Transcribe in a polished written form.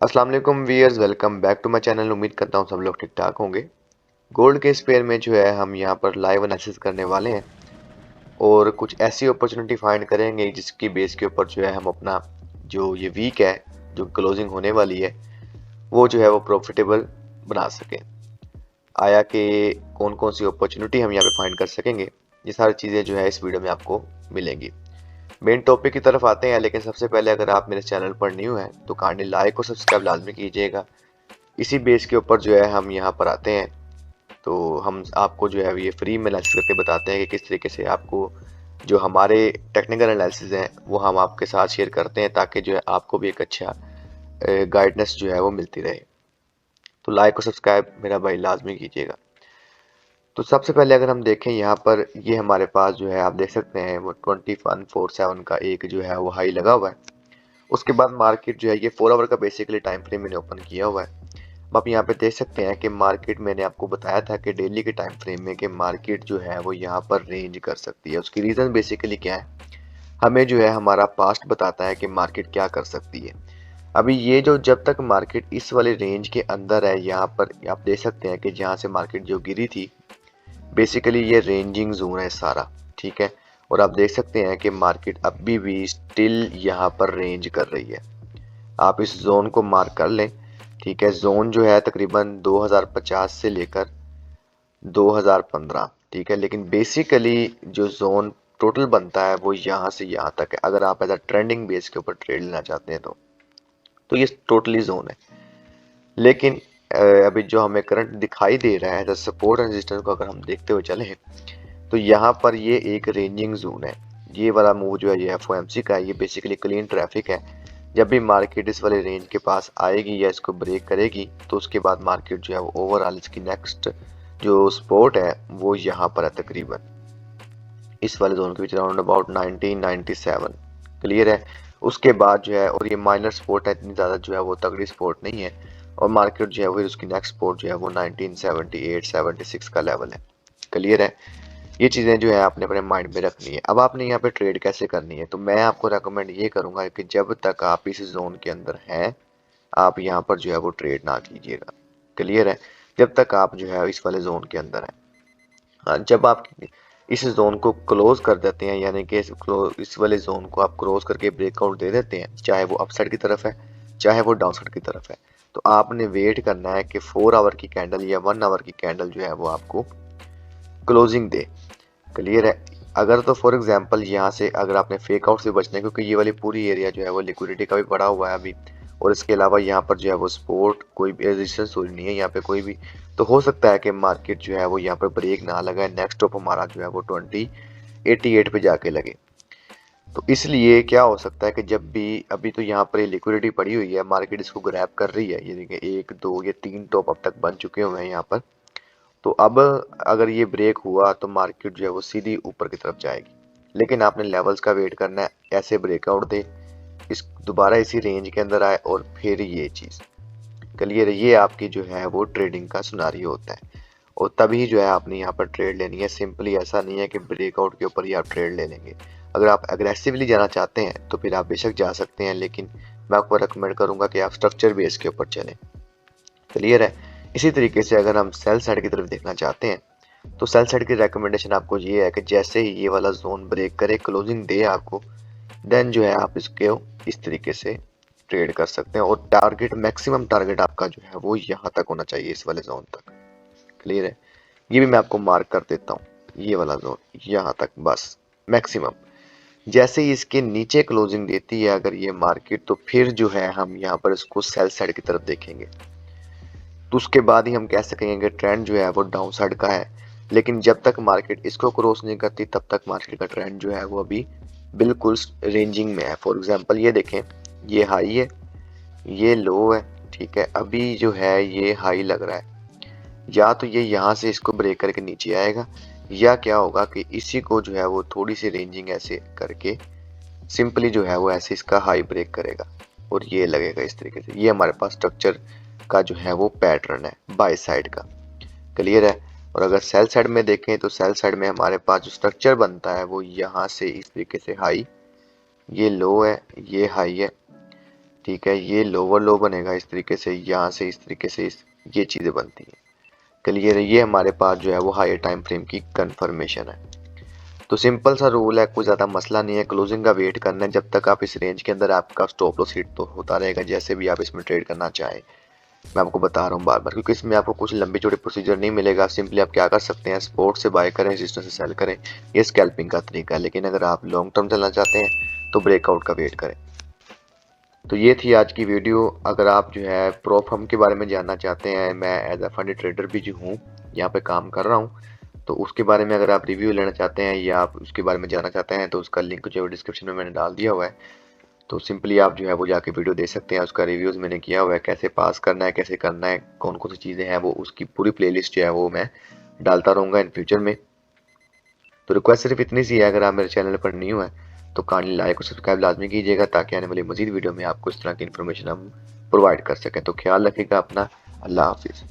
अस्सलाम वालेकुम viewers, welcome back to my channel. उम्मीद करता हूँ सब लोग ठीक ठाक होंगे। गोल्ड के स्पेयर में जो है हम यहाँ पर लाइव एनालिसिस करने वाले हैं और कुछ ऐसी अपॉर्चुनिटी फाइंड करेंगे जिसकी बेस के ऊपर जो है हम अपना जो ये वीक है, जो क्लोजिंग होने वाली है, वो जो है वो प्रॉफिटेबल बना सकें। आया कि कौन कौन सी अपॉर्चुनिटी हम यहाँ पे फाइंड कर सकेंगे, ये सारी चीज़ें जो है इस वीडियो में आपको मिलेंगी। मेन टॉपिक की तरफ आते हैं, लेकिन सबसे पहले अगर आप मेरे चैनल पर न्यू हैं तो काइंडली लाइक और सब्सक्राइब लाजमी कीजिएगा। इसी बेस के ऊपर जो है हम यहाँ पर आते हैं, तो हम आपको जो है ये फ्री में एनालिसिस करके बताते हैं कि किस तरीके से आपको जो हमारे टेक्निकल एनालिसिस हैं वो हम आपके साथ शेयर करते हैं, ताकि जो है आपको भी एक अच्छा गाइडेंस जो है वो मिलती रहे। तो लाइक और सब्सक्राइब मेरा भाई लाजमी कीजिएगा। तो सबसे पहले अगर हम देखें यहाँ पर, ये हमारे पास जो है आप देख सकते हैं वो 2147 का एक जो है वो हाई लगा हुआ है। उसके बाद मार्केट जो है ये 4 आवर का बेसिकली टाइम फ्रेम मैंने ओपन किया हुआ है। आप यहाँ पे देख सकते हैं कि मार्केट, मैंने आपको बताया था कि डेली के टाइम फ्रेम में कि मार्केट जो है वो यहाँ पर रेंज कर सकती है। उसकी रीज़न बेसिकली क्या है, हमें जो है हमारा पास्ट बताता है कि मार्केट क्या कर सकती है। अभी ये जो जब तक मार्केट इस वाले रेंज के अंदर है, यहाँ पर आप देख सकते हैं कि जहाँ से मार्केट जो गिरी थी, बेसिकली ये रेंजिंग जोन है सारा, ठीक है। और आप देख सकते हैं कि मार्केट अभी भी स्टिल यहाँ पर रेंज कर रही है। आप इस जोन को मार्क कर लें, ठीक है। जोन जो है तकरीबन 2050 से लेकर 2015, ठीक है। लेकिन बेसिकली जो जोन टोटल बनता है वो यहाँ से यहाँ तक है। अगर आप एज ट्रेंडिंग बेस के ऊपर ट्रेड लेना चाहते हैं तो ये टोटली जोन है। लेकिन अभी जो हमें करंट दिखाई दे रहा है एज सपोर्ट एंड रेजिस्टेंस को अगर हम देखते हुए चले, तो यहाँ पर ये एक रेंजिंग जोन है। ये वाला मूव जो है ये एफओएमसी का है, ये बेसिकली क्लीन ट्रैफिक है। जब भी मार्केट इस वाले रेंज के पास आएगी या इसको ब्रेक करेगी, तो उसके बाद मार्केट जो है वो ओवरऑल इसकी नेक्स्ट जो सपोर्ट है वो यहाँ पर है, तकरीबन इस वाले जोन के बीच अराउंड अबाउट 1997। क्लियर है। उसके बाद जो है, और ये माइनर सपोर्ट है, इतनी ज़्यादा जो है वो तगड़ी सपोर्ट नहीं है। और मार्केट जो है फिर उसकी नेक्स्ट सपोर्ट जो है वो 1978-76 का लेवल है। क्लियर है। ये चीज़ें जो है आपने अपने माइंड में रखनी है। अब आपने यहाँ पे ट्रेड कैसे करनी है, तो मैं आपको रेकमेंड ये करूँगा कि जब तक आप इस जोन के अंदर हैं, आप यहाँ पर जो है वो ट्रेड ना कीजिएगा। क्लियर है। जब तक आप जो है इस वाले जोन के अंदर हैं। हाँ, जब आप इस जोन को क्लोज कर देते हैं, यानी कि इस वाले जोन को आप क्लोज करके ब्रेकआउट दे देते हैं, चाहे वो अपसाइड की तरफ है चाहे वो डाउनसाइड की तरफ है, तो आपने वेट करना है कि 4 आवर की कैंडल या 1 आवर की कैंडल जो है वो आपको क्लोजिंग दे। क्लियर है। अगर तो फॉर एग्जांपल यहाँ से अगर आपने फेक आउट से बचना है, क्योंकि ये वाली पूरी एरिया जो है वो लिक्विडिटी का भी पड़ा हुआ है अभी, और इसके अलावा यहाँ पर जो है वो सपोर्ट कोई भी रेजिस्टेंस नहीं है यहाँ पे कोई भी, तो हो सकता है कि मार्केट जो है वो यहाँ पर ब्रेक ना लगाए, नेक्स्ट स्टॉप हमारा जो है वो 2088 पे जाके लगे। तो इसलिए क्या हो सकता है कि जब भी, अभी तो यहाँ पर लिक्विडिटी पड़ी हुई है, मार्केट इसको ग्रैब कर रही है, ये देखिए 1 2 ये 3 टॉप अब तक बन चुके हुए हैं यहाँ पर। तो अब अगर ये ब्रेक हुआ तो मार्केट जो है वो सीधी ऊपर की तरफ जाएगी। लेकिन आपने लेवल्स का वेट करना है, ऐसे ब्रेकआउट दे, इस दोबारा इसी रेंज के अंदर आए और फिर ये चीज़ क्लियर है। ये आपकी जो है वो ट्रेडिंग का सिनारियो होता है, और तभी जो है आपने यहाँ पर ट्रेड लेनी है। सिंपली ऐसा नहीं है कि ब्रेकआउट के ऊपर ही आप ट्रेड ले लेंगे। अगर आप अग्रेसिवली जाना चाहते हैं तो फिर आप बेशक जा सकते हैं, लेकिन मैं आपको रिकमेंड करूंगा कि आप स्ट्रक्चर बेस के ऊपर चलें। क्लियर है। इसी तरीके से अगर हम सेल साइड की तरफ देखना चाहते हैं, तो सेल साइड की रिकमेंडेशन आपको ये है कि जैसे ही ये वाला जोन ब्रेक करे, क्लोजिंग दे आपको, देन जो है आप इसके इस तरीके से ट्रेड कर सकते हैं। और टारगेट, मैक्सिमम टारगेट आपका जो है वो यहाँ तक होना चाहिए, इस वाले जोन तक। क्लियर है। ये भी मैं आपको मार्क कर देता हूँ, ये वाला जोन यहाँ तक बस मैक्सिमम। जैसे ही इसके नीचे क्लोजिंग देती है अगर ये मार्केट, तो फिर जो है हम यहाँ पर इसको सेल साइड की तरफ देखेंगे। तो उसके बाद ही हम कह सकेंगे कि ट्रेंड जो है वो डाउन साइड का है। लेकिन जब तक मार्केट इसको क्रॉस नहीं करती, तब तक मार्केट का ट्रेंड जो है वो अभी बिल्कुल रेंजिंग में है। फॉर एग्जांपल ये देखें, ये हाई है, ये लो है, ठीक है। अभी जो है ये हाई लग रहा है, या तो ये यहाँ से इसको ब्रेक करके नीचे आएगा, या क्या होगा कि इसी को जो है वो थोड़ी सी रेंजिंग ऐसे करके सिंपली जो है वो ऐसे इसका हाई ब्रेक करेगा और ये लगेगा इस तरीके से। ये हमारे पास स्ट्रक्चर का जो है वो पैटर्न है बाय साइड का। क्लियर है। और अगर सेल साइड में देखें तो सेल साइड में हमारे पास जो स्ट्रक्चर बनता है वो यहाँ से इस तरीके से हाई, ये लो है, ये हाई है, ठीक है, ये लोअर लो बनेगा इस तरीके से, यहाँ से इस तरीके से ये चीज़ें बनती हैं। क्लियर है, ये हमारे पास जो है वो हायर टाइम फ्रेम की कंफर्मेशन है। तो सिंपल सा रूल है, कोई ज़्यादा मसला नहीं है। क्लोजिंग का वेट करना है जब तक आप इस रेंज के अंदर, आपका स्टॉप लॉस हिट तो होता रहेगा जैसे भी आप इसमें ट्रेड करना चाहें। मैं आपको बता रहा हूँ बार बार, क्योंकि इसमें आपको कुछ लंबी चौड़ी प्रोसीजर नहीं मिलेगा। सिंपली आप क्या कर सकते हैं, स्पॉट से बाय करें, रेजिस्टेंस से सेल करें, ये स्कैल्पिंग का तरीका है। लेकिन अगर आप लॉन्ग टर्म चलना चाहते हैं तो ब्रेकआउट का वेट करें। तो ये थी आज की वीडियो। अगर आप जो है प्रो फर्म के बारे में जानना चाहते हैं, मैं एज अ फंड ट्रेडर भी जो हूँ यहाँ पे काम कर रहा हूँ, तो उसके बारे में अगर आप रिव्यू लेना चाहते हैं या आप उसके बारे में जानना चाहते हैं तो उसका लिंक जो है डिस्क्रिप्शन में मैंने डाल दिया हुआ है। तो सिंपली आप जो है वो जाके वीडियो देख सकते हैं, उसका रिव्यूज़ मैंने किया हुआ है, कैसे पास करना है, कैसे करना है, कौन कौन सी चीज़ें हैं, वो उसकी पूरी प्लेलिस्ट जो है वो मैं डालता रहूँगा इन फ्यूचर में। तो रिक्वेस्ट सिर्फ इतनी सी है, अगर आप मेरे चैनल पर न्यू है तो काइंडली लाइक और सब्सक्राइब लाजमी कीजिएगा, ताकि आने वाली मजीद वीडियो में आपको इस तरह की इन्फॉर्मेशन हम प्रोवाइड कर सकें। तो ख्याल रखिएगा अपना। अल्लाह हाफिज़।